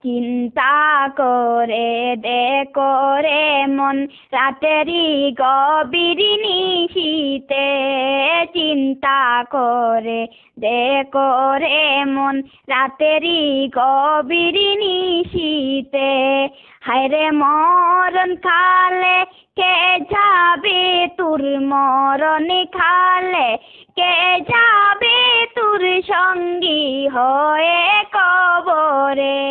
চিন্তা করে দেখো রে মন রাতেরই গভীর নিশীতে, চিন্তা করে দেখো রে মন রাতেরই গভীর নিশীতে। হায়রে মরণ খালে কে যাবে তোর, মরণ খালে কে যাবে তোর সঙ্গী হয়ে কবরে।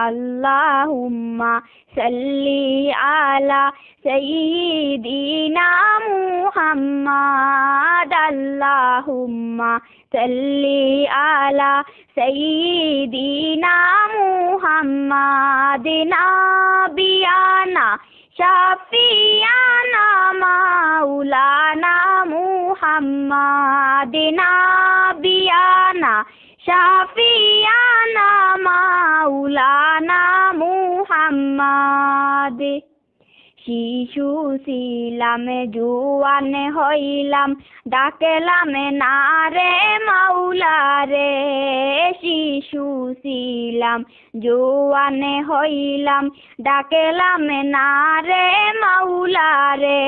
আল্লাহুম্মা সাল্লি আলা সাইয়্যিদিনা মুহাম্মাদ, আল্লাহুম্মা সাল্লি আলা সাইয়্যিদিনা মুহাম্মাদ। নাবিয়ানা শাফিয়ানা মাওলানা মুহাম্মাদ, নাবিয়ানা শাফিয়ানা মাওলানা মুহাম্মাদ। শিশু ছিলাম জুয়ান হইলাম ডাকলাম না রে মাওলা রে। শিশু ছিলাম জুয়ান হইলাম ডাকলাম না রে মাওলা রে।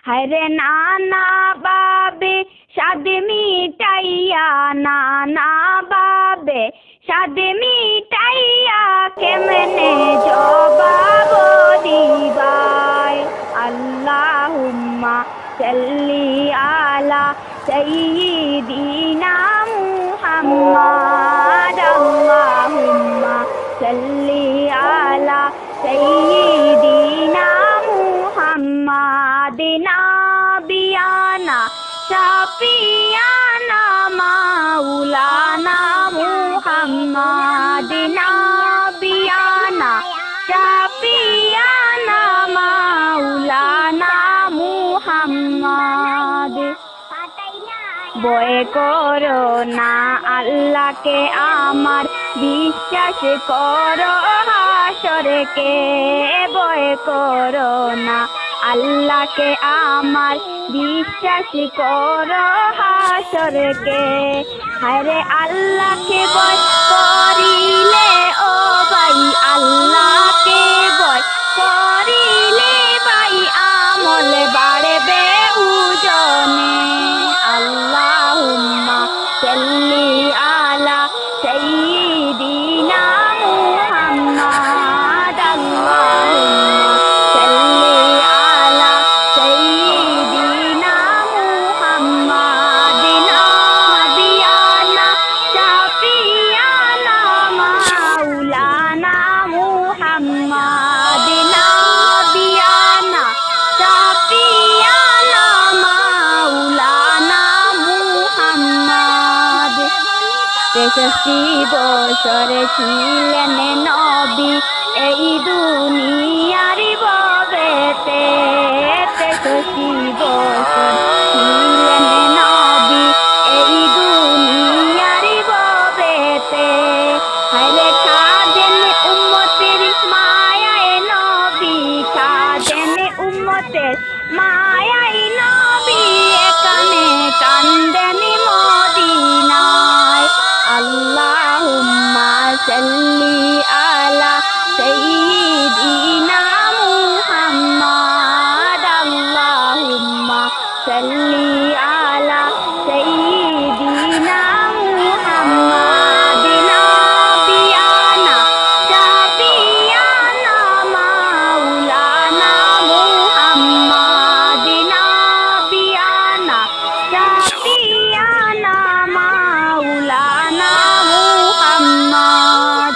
হায়রে নানা বাবে সাদ মিটাইয়া, নানা বাবে সাদ মিটাইয়া কেমনে জবাব দিবাই। আল্লাহুম্মা সাল্লি আলা সাইয়্যিদিনা মুহাম্মাদ, আল্লাহুম্মা সাল্লি আলা সাইয়্যিদিনা মুহাম্মাদ। নাবিয়ানা শাফিয়ানা মাওলানা মুহাম্মাদ, নাবিয়ানা শাফিয়ানা মাওলানা মুহাম্মাদ। ভয় করো না আল্লাহকে আমার, বিশ্বাস করো হাসরকে। ভয় করো না আল্লাহকে আমার, বিশ্বাস করো হাসরকে। হায়রে আল্লাহকে ভয় করিলে ও ভাই, আল্লাহকে ভয় করিলে ভাই আমল বাড়বে উজনে। আল্লাহুম্মা সাল্লি আলা সাইয়্যিদিনা মুহাম্মাদ, আল্লাহুম্মা সাল্লি আলা সাইয়্যিদিনা মুহাম্মাদ। নাবিয়ানা শাফিয়ানা মাওলানা মুহাম্মাদ, নাবিয়ানা শাফিয়ানা মাওলানা মুহাম্মাদ। 63 বছরে ছিলেন নবী এই দুনিয়ার ভবেতে। 63 বছর ছিলেন নবী এই দুনিয়ার ভবেতে। হায়রে কাঁদেন উম্মতের মায়ায় নবী, কাঁদেন উম্মতের মায়ায় নবী, এখানে কান্দেন মদিনায়। আল্লাহুম্মা সাল্লি আলা সাইয়্যিদিনা মুহাম্মাদ, আল্লাহুম্মা সাল্লি আলা সাইয়্যিদিনা মুহাম্মাদ। নাবিয়ানা শাফিয়ানা মাওলানা মুহাম্মাদ, নাবিয়ানা শাফিয়ানা মাওলানা মুহাম্মাদ।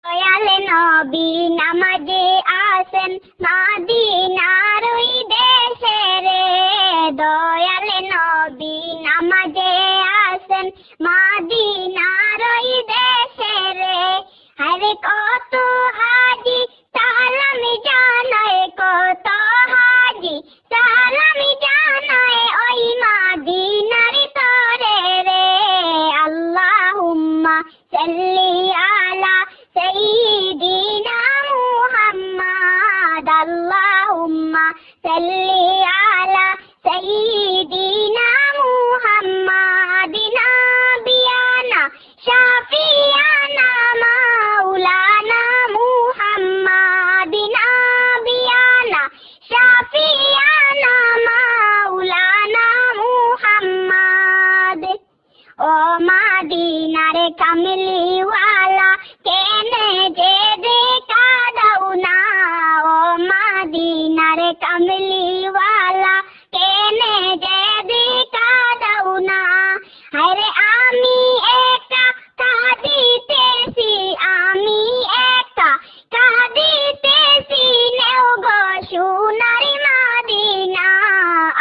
দয়াল নবী নামাজে আসেন মদিনার ওই দেশে রে, দয়াল নবী নামাজে আসেন মদিনার ওই দেশে রে। আরে কত হাজি সালামি জানায়, কত হাজি সালামি জানায় ওই মদিনার তরে রে। আল্লাহুম্মা সাল্লি আলা সাইয়্যিদিনা মুহাম্মাদ, আল্লাহুম্মা সাল্লি আলা সাইয়্যিদিনা মুহাম্মাদ, নাবিয়ানা শাফিয়ানা মাওলানা মুহাম্মাদ, নাবিয়ানা শাফিয়ানা মাওলানা মুহাম্মাদ। ও মদিনার কামলিওয়ালা কেনে যে দেখা দাও না, ও মদিনার কামলিওয়ালা কেনে যে দেখা দাও না। আরে আমি একা কাঁদিতেছি, আমি একা কাঁদিতেছি, নেও গো সোনার মদিনা।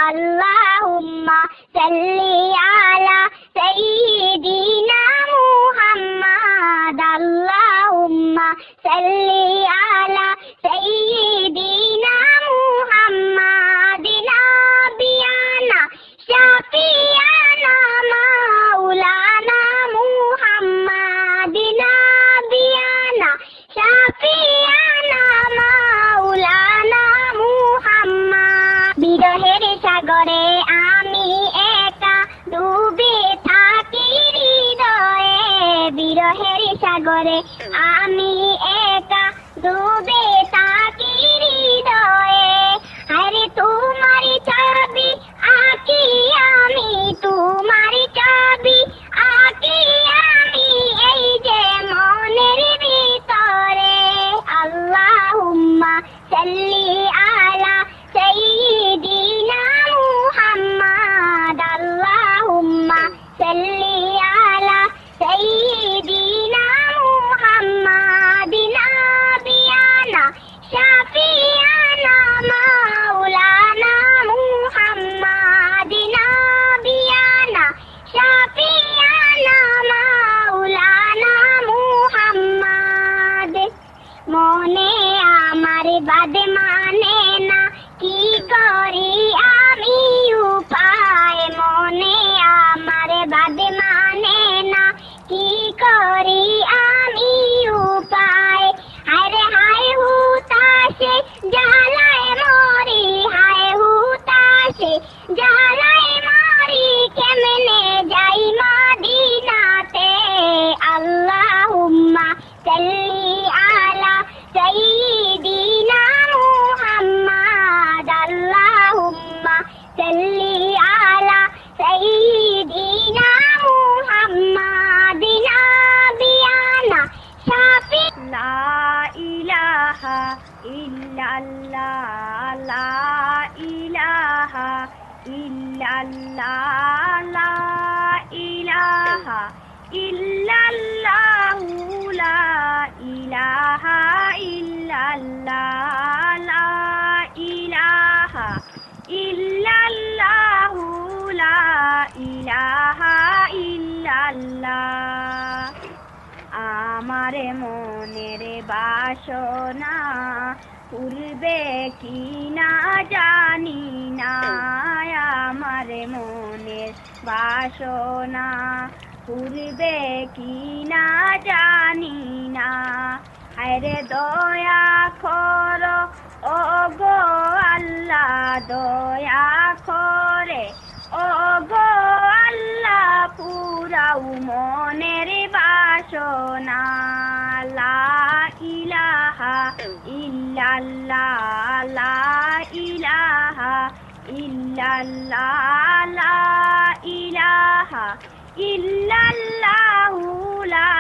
আল্লাহুম্মা সাল্লি আলা সাইয়্যিদিনা মুহাম্মাদ, আল্লাহুম্মা সাল্লি আলা সাইয়্যিদিনা মুহাম্মাদ, নাবিয়ানা শাফিয়ানা মাওলানা মুহাম্মাদ, নাবিয়ানা শাফিয়ানা মাওলানা মুহাম্মাদ। বিরহের সাগরে আমি একা ডুবে থাকি হৃদয়ে, বিরহের সাগরে আমি একা ডুবে থাকি হৃদয়ে। আরে তোমার ছবি আঁকি আমি, তোমার ছবি আঁকি আমি এই যে মনের ভিতরে। আল্লাহুম্মা সাল্লি আলা সাইয়্যিদিনা মুহাম্মাদ, আল্লাহুম্মা সাল্লি আলা সাইয়্যিদিনা মুহাম্মাদ, নাবিয়ানা শাফিয়ানা মাওলানা মুহাম্মাদ, নাবিয়ানা শাফিয়ানা মাওলানা মুহাম্মাদ। মনে আমার বাদ মানে না, কি করি আমি উপায়, মনে আমার বাদ মানে না, কি করি আমি উপায়। আরে হায় হুতাশে জ্বালায় মরি, হায় হুতাশে জ্বালায় মরি, কেমনে যাই মদিনাতে। আল্লাহুম্মা সাল্লি আলা সাইয়্যিদিনা মুহাম্মাদ, আল্লাহুম্মা সাল্লি আলা সাইয়্যিদিনা মুহাম্মাদ, নাবিয়ানা শাফি। লা ইলাহা ইল্লাল্লাহ, লা ইলাহা ইল্লাল্লাহ, লা ইলাহা ইল্লাল্লাহ, লা ইলাহা ইল্লাল্লাহ, লা ইলাহা ইল্লাল্লাহ, লা ইলাহা ইল্লাল্লাহ। আমার মনের বাসনা পূর্বে কি না জানি না, আমার মনের বাসনা পূর্বে কি না জানি না। আরে দয়া করো ও গো আল্লাহ, দয়া করে ও গো আল্লাহ, পুরাও মনের বাসনা। লা ইলাহা ইল্লাল্লাহ, লা ইলাহা ইল্লাল্লাহ, লা ইলাহা ইল্লাল্লাহ, লা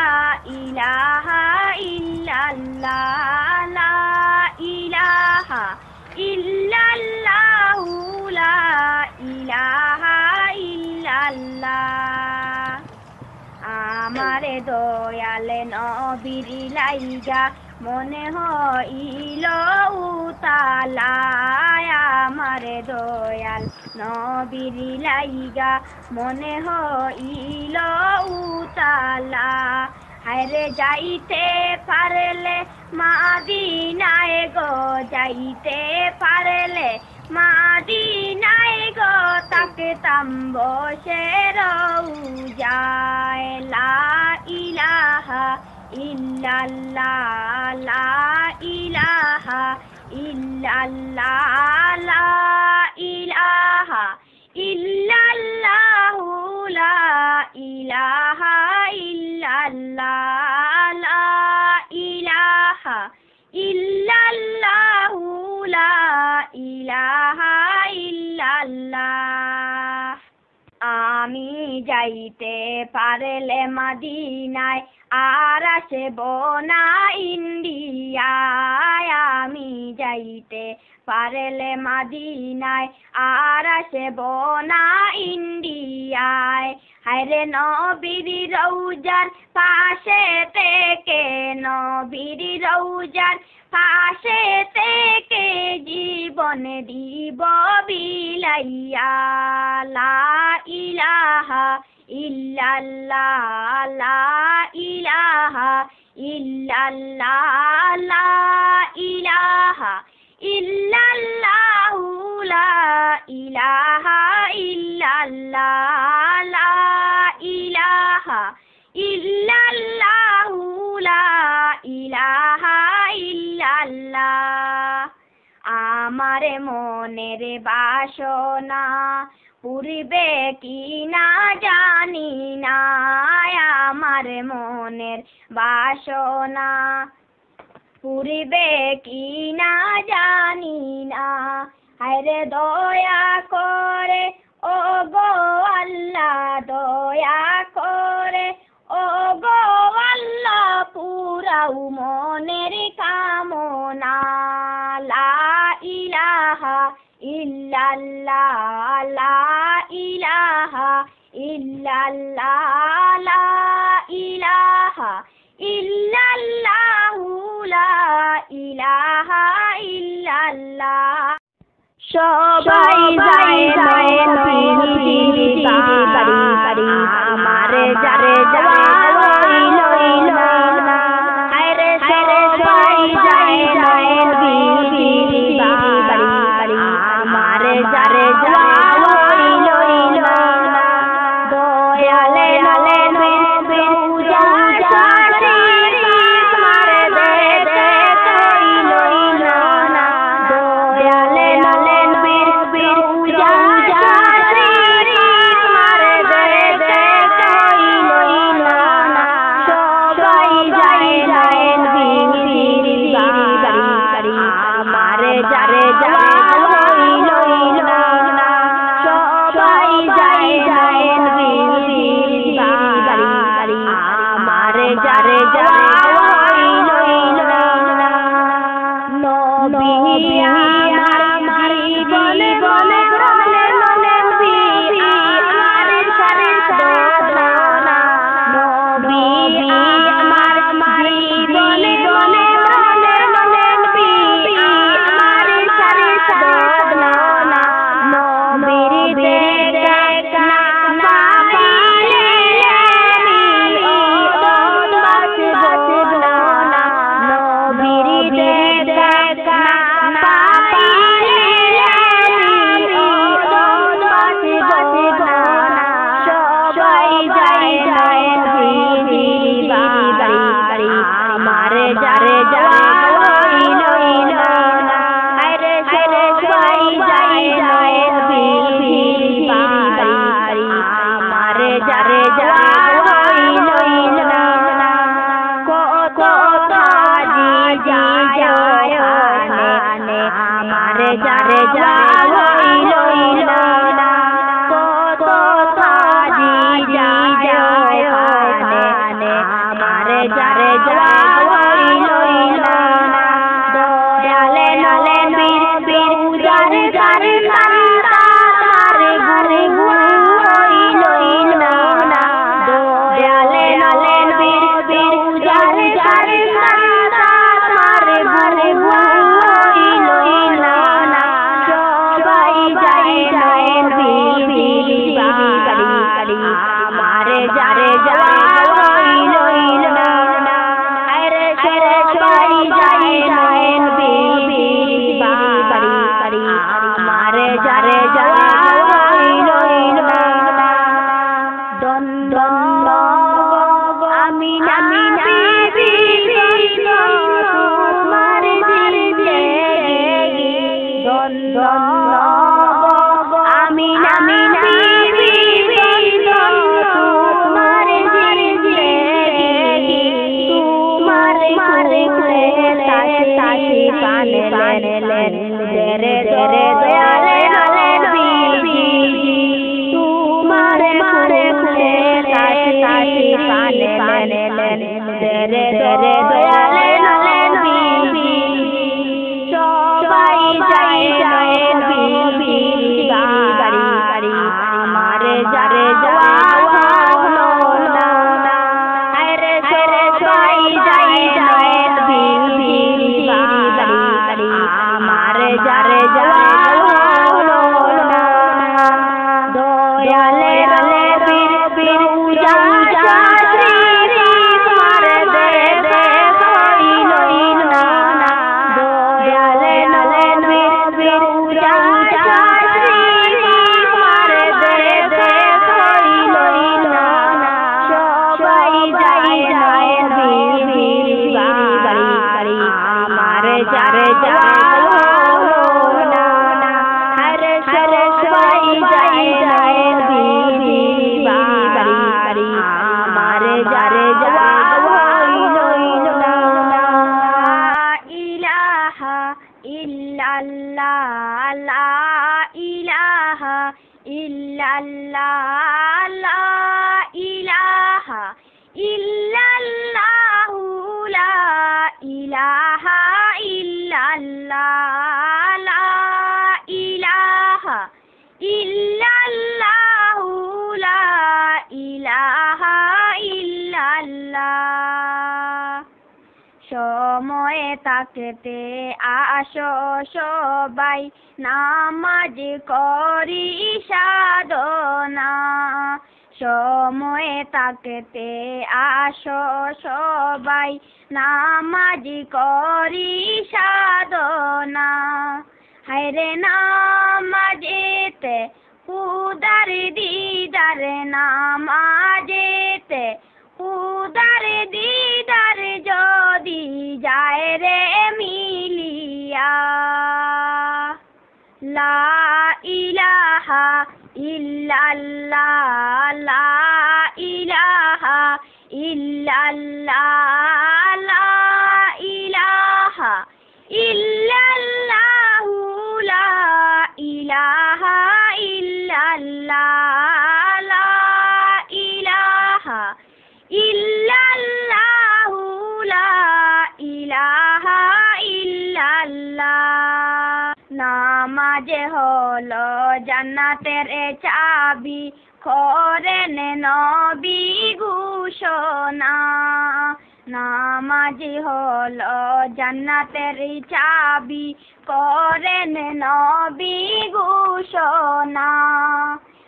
ইলাহা ইল্লাল্লাহ, লা ইলাহা ইল্লাল্লাহ, লা ইলাহা ইল্লাল্লাহ। আমারে দয়াল নবীর লাইগা মনে হইল উতালা আমারে দয়াল নবীর লাইগা মনে হইল উতালা হায়রে যাইতে পারলে মাদিনায় গো যাইতে পারলে মাদিনায় গো তাকতাম বসে রওজায় লা ইলাহা ইল্লাল্লাহ লা ইলাহা ইল্লাল্লাহ লা ইলাহা ইল্লাল্লাহু লা ইলাহা ইল্লাল্লাহ লা ইলাহা ইল্লাল্লাহু লা ইলাহা ইল্লাল্লাহ আমি যাইতে পারলে মদিনায় আর আসব না ইন্ডিয়ায় আমি যাইতে পারলে মদিনায় আর আসব না ইন্ডিয়ায় হায়রে নবীর রওজার পাশে থেকে নবীর রওজার পাশে থেকে জীবন দিব বিলাইয়া লা ইলাহা ইল্লাল্লাহ লা ইলাহা ইল্লাল্লাহ লা ইলাহা ইল্লাল্লাহু লা ইলাহা ইল্লাল্লাহ লা ইলাহা ইল্লাল্লাহু লা ইলাহা ইল্লাল্লাহ আমারে মনের বাসনা পূর্বে কি না জানি না আমার মনের বাসনা পূর্বে কি না জানি না হায়রে দয়া করে ও গো আল্লাহ দয়া করে ও গো আল্লাহ পুরাও মনের কামনা লা ইলাহা ইল্লাল্লাহ লা ইলাহা ইল্লাল্লাহ লা ইলাহা ইল্লাল্লাহু লা ইলাহা ইল্লাল্লাহ সবাই যায় নবীর বাড়ি আমারে যারে যাওয়া হইল না হায়রে সবাই যায় নবীর বাড়ি আমারে যারে যাওয়া হইল না দয়ালে নবীর পূজা সারি মারে দে কইল না দয়ালে নবীর পূজা সারি মারে দে কইল না সবাই যায় নবীর বাড়ি আমারে যারে যাওয়া হইল না সবাই যায় নবীর বাড়ি আমারে যারে যাওয়া হইল না নবী আমার জীবনে বলে বলে নবী আমার সারে সাধনা নবী আমার জীবনে বলে বলে নবী আমার সারে সাধনা নবীর দেখা না পাইলে আমি বাঁচব না নবীর দেখা না পাইলে আমি বাঁচব না সবাই যায় নবীর বাড়ি আমারে যারে যাওয়া হইল না হায়রে সবাই যায় নবীর বাড়ি আমারে যারে যাওয়া হইল না কত কাজী যায় আমারে যারে যাওয়া হইল না কত কাজী যায় আমারে যারে যাওয়া হইল না দয়ালে নবীর পূজার যারে তার গুরু হইল না দয়ালে পানে দরে দয়ালে নবী সবাই যায় নবী বাড়ি আমার যারে যাওয়া হলো না আরে সবাই যায় নবী বাড়ি আমার যারে যাওয়া হলো না দয়ালে নবীর পূজা যারে ইল্লাল্লাহ লা ইলাহা ইল্লাল্লাহ লা ইলাহা ইল্লাল্লাহু লা ইলাহা ইল্লাল্লাহ লা ইলাহা ইল্লাল্লাহু লা ইলাহা ইল্লাল্লাহ সময়ে তাকতে আসো সবাই নামাজ করি সাধনা সময়ে তাকতে আসো সবাই নামাজ করি সাধনা হায়রে নামাজেতে খুদার দিদার নামাজেতে খুদার দিদার যদি যায় রে মিলিয়া লা ইলাহা ইল্লাল্লাহ লা ইলাহা ইল্লাল্লাহ লা ইলাহা ইল্লাল্লাহু লা ইলাহা ইল্লাল্লাহ লা ইলাহা ইল্লাল্লাহু লা ইলাহা ইল্লাল্লাহ নামাজে হলো জান্নাতের চাবি করেন নবী ঘোষণা নামাজ হলো জান্নাতের চাবি করেন নবী ঘোষণা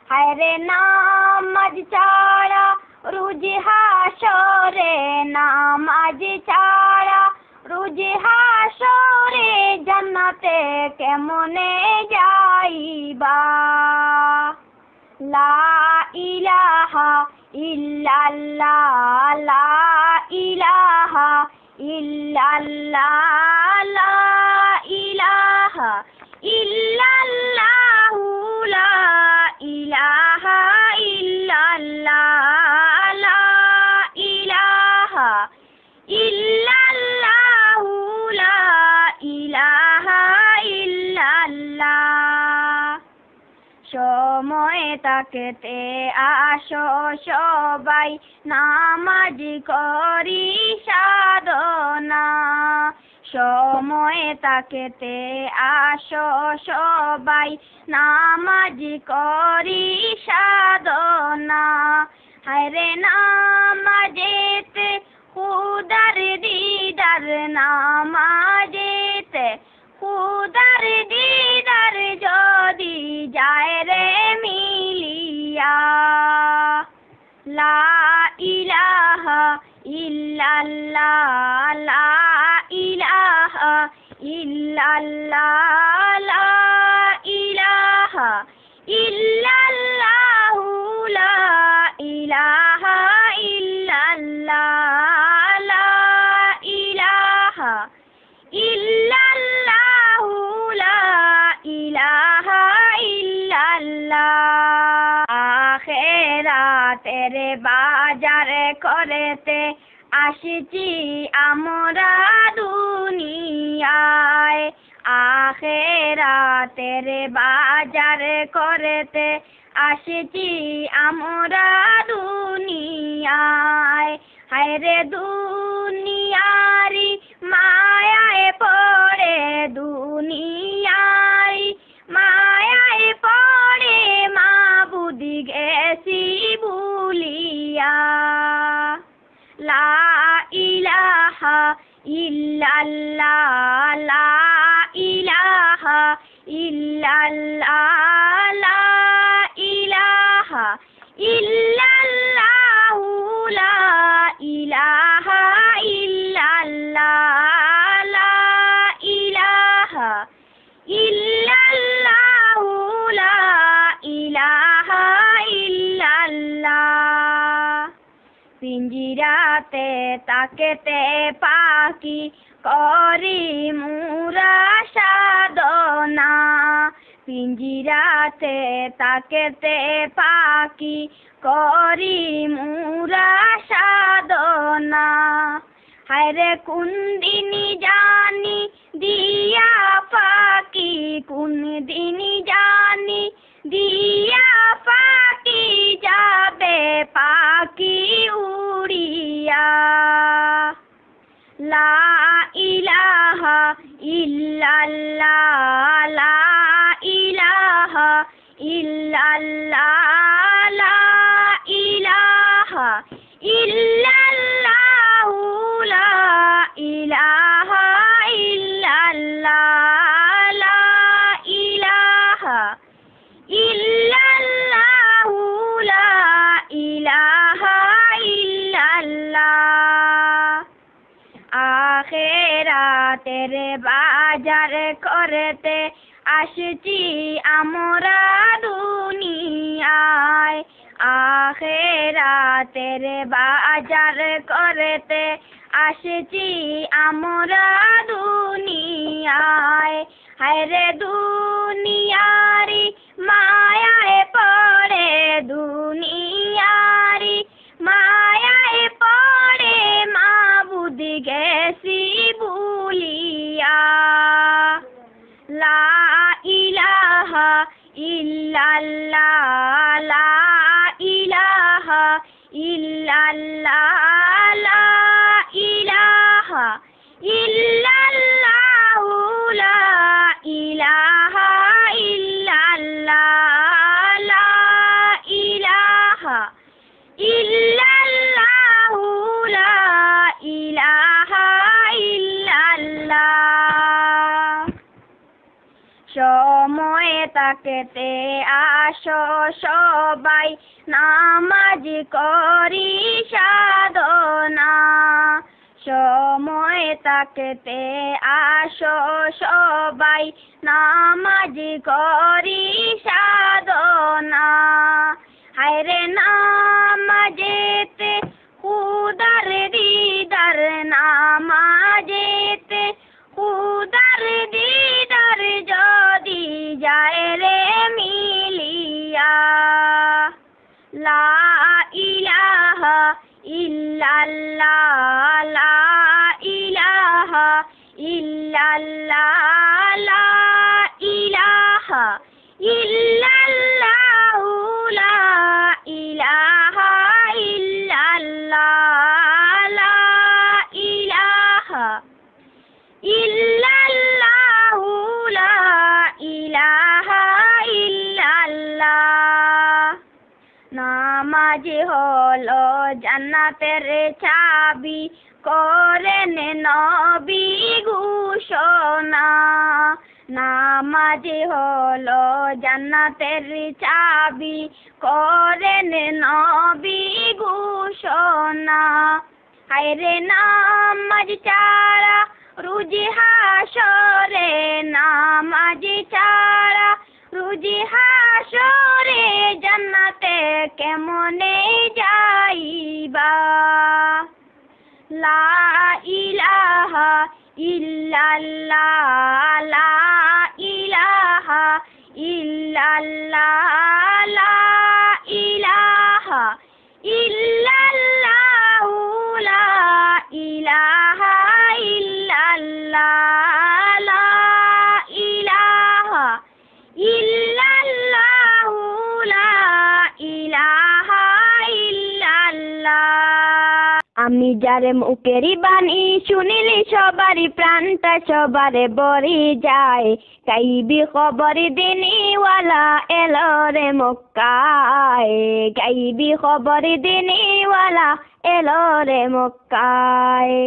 হায়রে নামাজ ছাড়া রোজ হাসরে নামাজ ছাড়া রোজ হাসরে জান্নাতে কেমনে যাইবা লা ইলাহা ইল্লাল্লাহ লা ইলাহা ইল্লাল্লাহ লা ইলাহা ইল্লাল্লাহু লা ইলাহা ইল্লাল্লাহ লা ইলাহা ইল্লাল্লাহু লা ইলাহা ইল্লাল্লাহ সময়ে তাকতে আসো সবাই নামাজ করি সাধনা সময়ে তাকতে আসো সবাই নামাজ করি সাধনা হায়রে নামাজেতে খুদার দিদার নামাজেতে খুদার দিদার যদি যায় রে মিলিয়া লা ইলাহা ইল্লাল্লাহ লা ইলাহা ইল্লাল্লাহ লা ইলাহা ইল্লাল্লাহু লা ইলাহা ইল্লাল্লাহ লা ইলাহা ইল্লাল্লাহু লা ইলাহা ইল্লাল্লাহ আখিরাতের বাজার করেতে আসছি আমরা দুনিয়ায় আখিরাতের বাজার করেতে আসেছি আমরা দুনিয়ায়, হায়রে দুনিয়ারি মায়ায় পড়ে, দুনিয়ারি মায়ায় পড়ে মাবুদ গেছি ভুলিয়া। লা ইলাহা ইল্লাল্লাহ, লা ইলাহা ইল্লাল্লাহ, লা ইলাহা ইল্লাল্লাহ, লা ইলাহা ইল্লাল্লাহ, লা ইলাহা ইল্লাল্লাহ, লা ইলাহা ইল্লাল্লাহ। পিঞ্জিরাতে তাকেতে পাখি করি মুরা সাধনা, পিঞ্জিরাতে তাকেতে পাখি করি মুরা সাধনা। হায়রে কোন দিনই জানি দিয়া পাখি, কোন দিনই জানি দিয়া পাখি যাবে পাখি উড়িয়া। লা ইলাহা ইল্লাল্লাহ, লা ইলাহা ইল্লাল্লাহ, লা ইলাহা ইল্লাল্লাহ, লা ইলাহা ইল্লাল্লাহ, লা ইলাহা ইল্লাল্লাহ, লা ইলাহা ইল্লাল্লাহ। আখিরাতের বাজার করতে আসছি আমরা দুনিয়ায়, আখিরাতের বাজার করতে আসছি আমরা দুনিয়ায়। হায়রে দুনিয়ারি মায়ায় পড়ে, দুনিয়ারি মায়ায় পড়ে মাবুদ গেছি ভুলিয়া। লা ইলাহা ইল্লাল্লাহ, লা ইলাহা ইল্লাল্লাহ, লা ইলাহা ইল্লাল্লাহ, লা ইলাহা ইল্লাল্লাহ, লা ইলাহা ইল্লাল্লাহ, লা ইলাহা ইল্লাল্লাহ। সময়ে তাকেতে আসো সবাই নামাজ করি সাধনা, সময়ে তাকেতে আসো সবাই নামাজ করি সাধনা। হায়রে নামাজেতে খুদার দিদার, নামাজেতে খুদার দিদার যদি যায় রে মিলিয়া। লা ইলাহা ইল্লাল্লাহ, লা ইলাহা ইল্লাল্লাহ, লা ইলাহা ইল্লাল্লাহ, লা ইলাহা ইল্লাল্লাহ, লা ইলাহা ইল্লাল্লাহ, লা ইলাহা ইল্লাল্লাহ। নামাজ হলো জান্নাতের চাবি, করেন নবী ঘোষণা। নামাজ হলো জান্নাতের চাবি, করেন নবী ঘোষণা। হায়রে নামাজ ছাড়া রুজি হাসরে, নামাজ ছাড়া রুজি হাসরে জান্নাতে কেমনে যাইবা। লা ইলাহা ইল্লাল্লাহ, লা ইলাহা ইল্লাল্লাহ, লা ইলাহা ইল্লাল্লাহ, লা ইলাহা ইল্লাল্লাহ, লা ইলাহা ইল্লাল্লাহ, লা আমি যারে মুখেরই বাণী শুনিলি সবারই প্রাণটা সবারে বরি যায় গাইবি খবর দিনীওয়ালা এলো রে মক্কায় গাইবি খবর দিনীওয়ালা এলো রে মক্কায়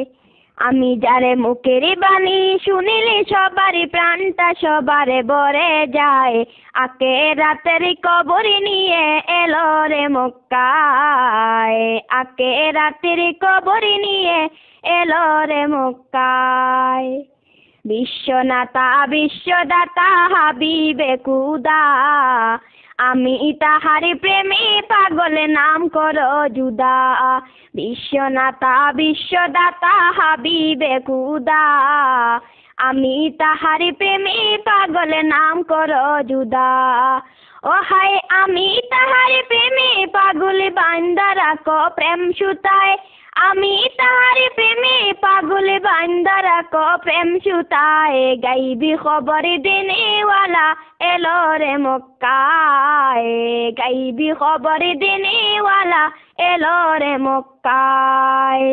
আমি যারে মুখেরই বাণী শুনিলি সবারই প্রাণটা সবারে বরে যায় আকে রাতের কবরি নিয়ে এলো রে মক্কায় আকে রাতের কবরি নিয়ে এলো রে মক্কায় বিশ্বনাথা বিশ্বদাতা হাবিবে খুদা আমি তাহারি প্রেমে পাগল নাম করো জুদা বিশ্বনাথা বিশ্বদাতা হাবিবে খুদা আমি তাহারি প্রেমে পাগল নাম করো জুদা ও হায় আমি তাহারি প্রেমে পাগল বান্দা রাখো প্রেম সুতায় আমি তাহারি প্রেমে পাগল বান্দা রাখো প্রেম সুতায় গাইবি খবর দিনেওয়ালা এলো রে মক্কায় গাইবি খবর দিনেওয়ালা এলো রে মক্কায়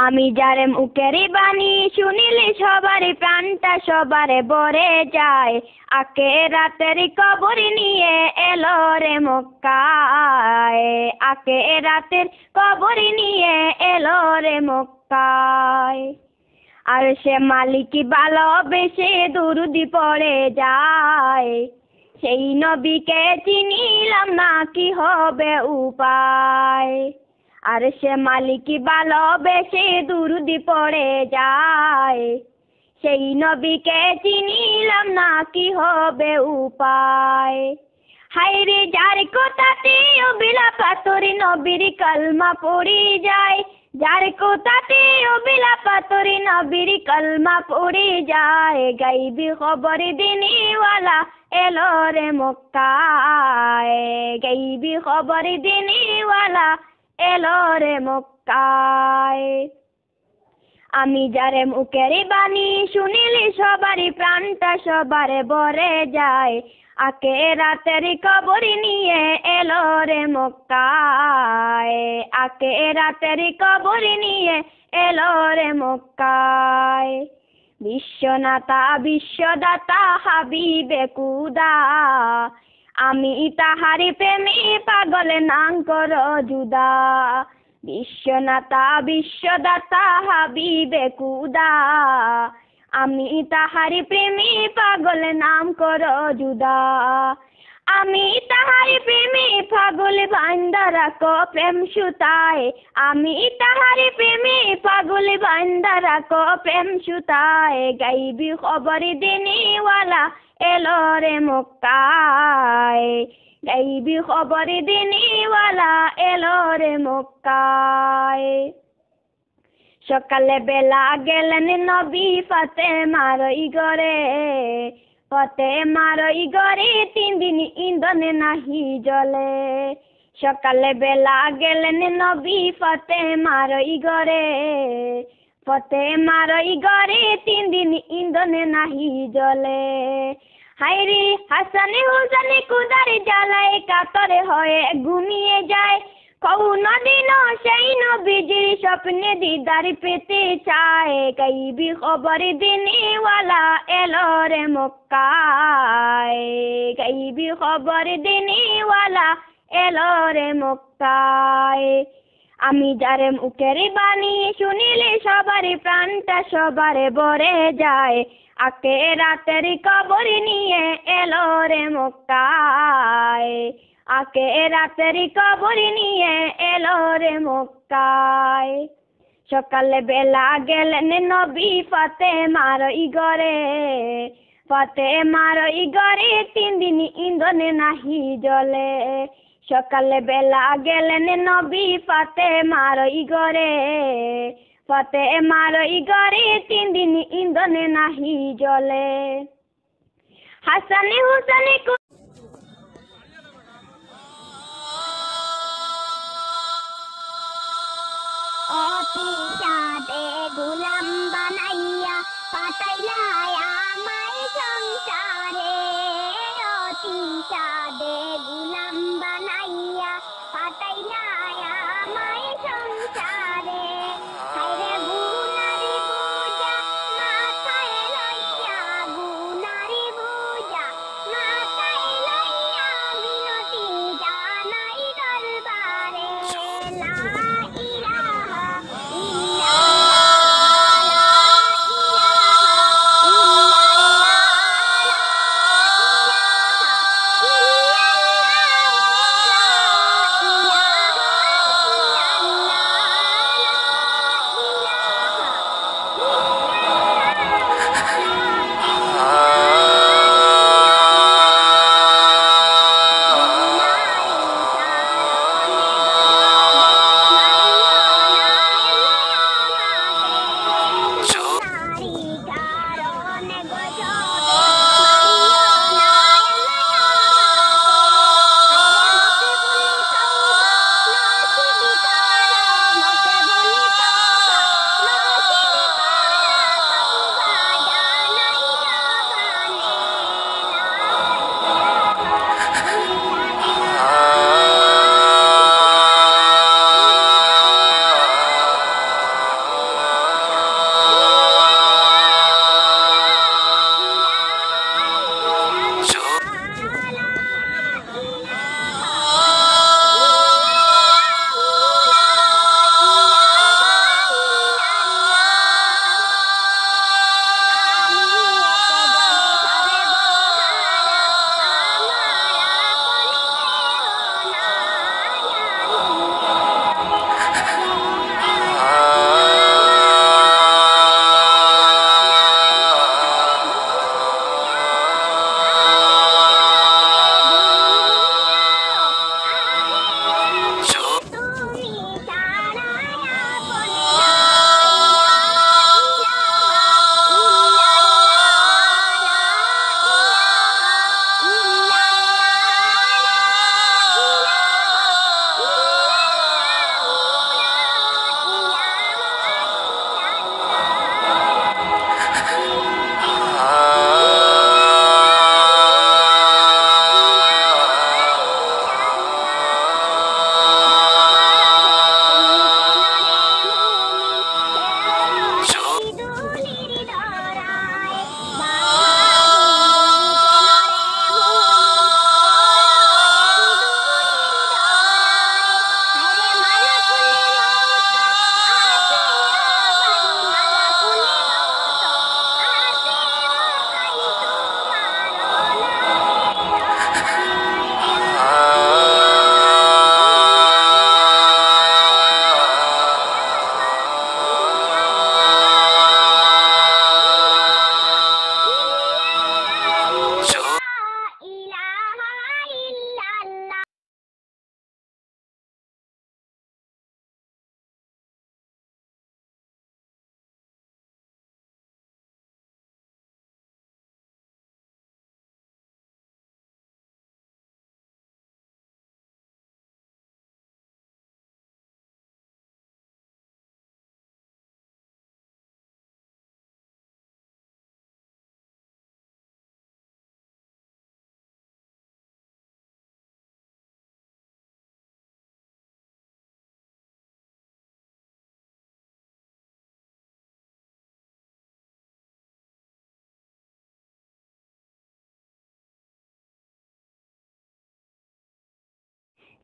আমি যারে মুখেরই বাণী শুনিলি সবারই প্রাণটা সবারে বরে যায় আকে রাতের কবরি নিয়ে এলো রে মক্কায় আকে রাতের কবরি নিয়ে এলো রে মক্কায় আর সে মালিকি ভালোবেসে দুরুদি পড়ে যায় সেই নবীকে চিনিলাম না কি হবে উপায় আর সে মালিকি ভালোবেসে দুরুদি পড়ে যায় সেই নবীকে চিনিলাম না কি হবে উপায় হায়রে যার কথাতে অবিলাপ তোরি নবীর কলমা পড়ে যায় যার কথাতে অবিলাপ তোরি নবীর কলমা পড়ে যায় গাইবি খবর দিনেওয়ালা এলো রে মক্কায় গাইবি খবর দিনেওয়ালা এলো রে মক্কায় আমি যারে মুখেরই বাণী শুনিলি সবারই প্রাণটা সবারে বরে যায় আকে রাতের কবরি নিয়ে এলো রে মক্কায় আকে রাতের কবরি নিয়ে এলো রে মক্কায় বিশ্বনাথা বিশ্বদাতা হাবিবে খুদা আমি তাহারি প্রেমে পাগল নাম করো জুদা বিশ্বনাথা বিশ্বদাতা হাবিবে খুদা আমি তাহারি প্রেমে পাগল নাম করো জুদা আমি তাহারি প্রেমে পাগল বান্দা রাখো প্রেম সুতায় আমি তাহারি প্রেমে পাগল বান্দা রাখো প্রেম সুতায় গাইবি খবর দিনেওয়ালা এলো রে মক্কায় গাইবি খবর দিনেওয়ালা এলো রে মক্কায় সকালে বেলা গেলেন নবী ফাতেমার ঘরে ফাতেমার ঘরে 3 দিন ইন্ধনে নাহি জ্বলে সকালে বেলা গেলেন নবী ফাতেমার ঘরে ফাতেমার ঘরে 3 দিন ইন্ধনে নাহি জ্বলে হায়রে হাসানে হুসানে কুদার জ্বালায় কাতরে হয়ে ঘুমিয়ে যায় কোনদিন সেই নবীজির স্বপ্নে দিদার পেতে চায় গাইবি খবর দিনেওয়ালা এলো রে মক্কায় গাইবি খবর দিনেওয়ালা এলো রে মক্কায় আমি যারে মুখেরই বাণী শুনিলে সবারই প্রাণটা সবারে বরে যায় আকে রাতের কবরি নিয়ে এলো রে মক্কায় আকে রাতের কবরি নিয়ে এলো রে মক্কায় সকালে বেলা গেলেন নবী ফাতেমার ঘরে ফাতেমার ঘরে 3 দিন ইন্ধনে নাহি জ্বলে সকালে বেলা গেলেন নবী ফাতেমার ঘরে ফাতেমার ঘরে 3 দিন ইন্ধনে নাহি জ্বলে হাসানে হুসানে অতিশাদে গোলাম বানাইয়া পাঠাইলা আমায় সংসারে অতিশাদে গোলাম বানাইয়া পাঠাইলা আমায় সংসারে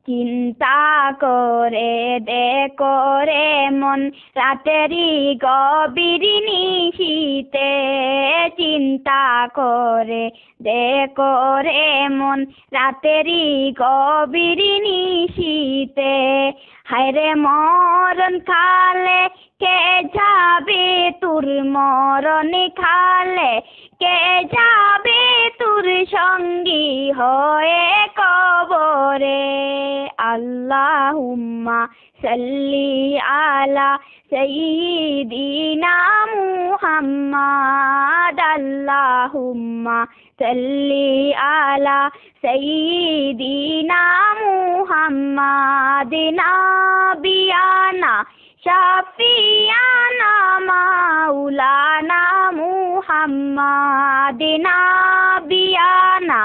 চিন্তা করে দেখো রে মন রাতেরই গভীর নিশীতে, চিন্তা করে দেখো রে মন রাতেরই গভীর নিশীতে। হায়রে মরণ খালে কে যাবে তোর, মরণ খালে কে যাবে তোর সঙ্গী হয়ে কবরে। আল্লাহুম্মা সাল্লি আলা সাইয়্যিদিনা মুহাম্মাদ, আল্লাহুম্মা সাল্লি আলা সাইয়্যিদিনা মুহাম্মাদ। নাবিয়ানা শাফিয়ানা মাওলানা মুহাম্মাদ, নাবিয়ানা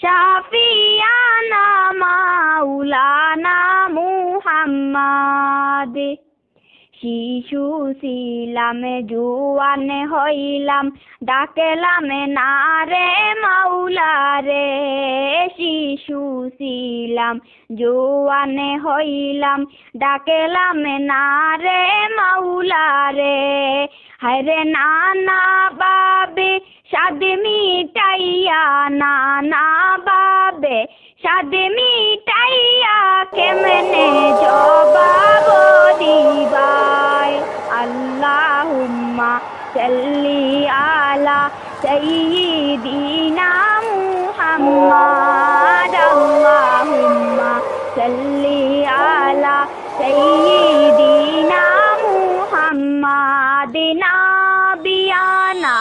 শাফিয়ানা মাওলানা মুহাম্মাদ। শিশু ছিলাম জুয়ান হইলাম ডাকলাম না রে মাওলা রে, শিশু ছিলাম জুয়ান হইলাম ডাকলাম না রে মাওলা রে। হায়রে নানা বাবে সাদ মিটাইয়া, নানা বাবে সাদ মিটাইয়া কেমনে জবাব দিবাই। আল্লাহুম্মা সাল্লি আলা সাইয়্যিদিনা মুহাম্মাদ, আল্লাহুম্মা সাল্লি আলা সাইয়্যিদিনা মুহাম্মাদ। নাবিয়ানা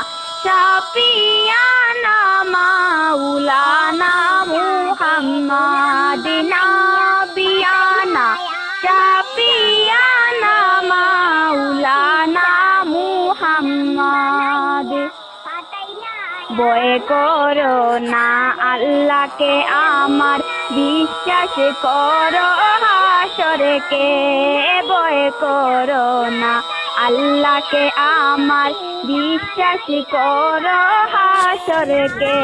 শাফিয়ানা মাওলানা মুহাম্মাদ, নাবিয়ানা শাফিয়ানা মাওলানা মুহাম্মাদ। ভয় করো না আল্লাহকে আমার, বিশ্বাস করো হাসরকে। ভয় করো না আল্লাহকে আমার, বিশ্বাস করো হাসরকে।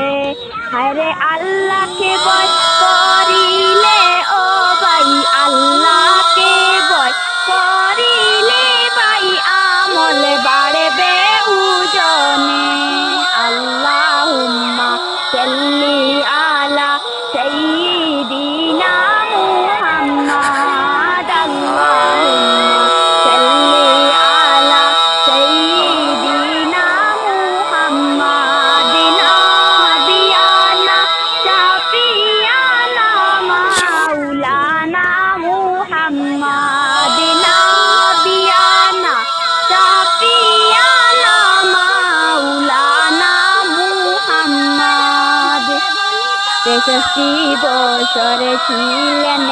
হায়রে আল্লাহকে ভয় করিলে ও ভাই, আল্লাহকে ভয় করিলে ভাই আমল বাড়বে উজনে। আল্লাহুম্মা সাল্লি আলা সাইয়্যিদিনা মুহাম্মাদ, আল্লাহুম্মা সাল্লি আলা সাইয়্যিদিনা মুহাম্মাদ। নাবিয়ানা শাফিয়ানা মাওলানা মুহাম্মাদ, নাবিয়ানা শাফিয়ানা মাওলানা মুহাম্মাদ। 63 বছর ছিলেন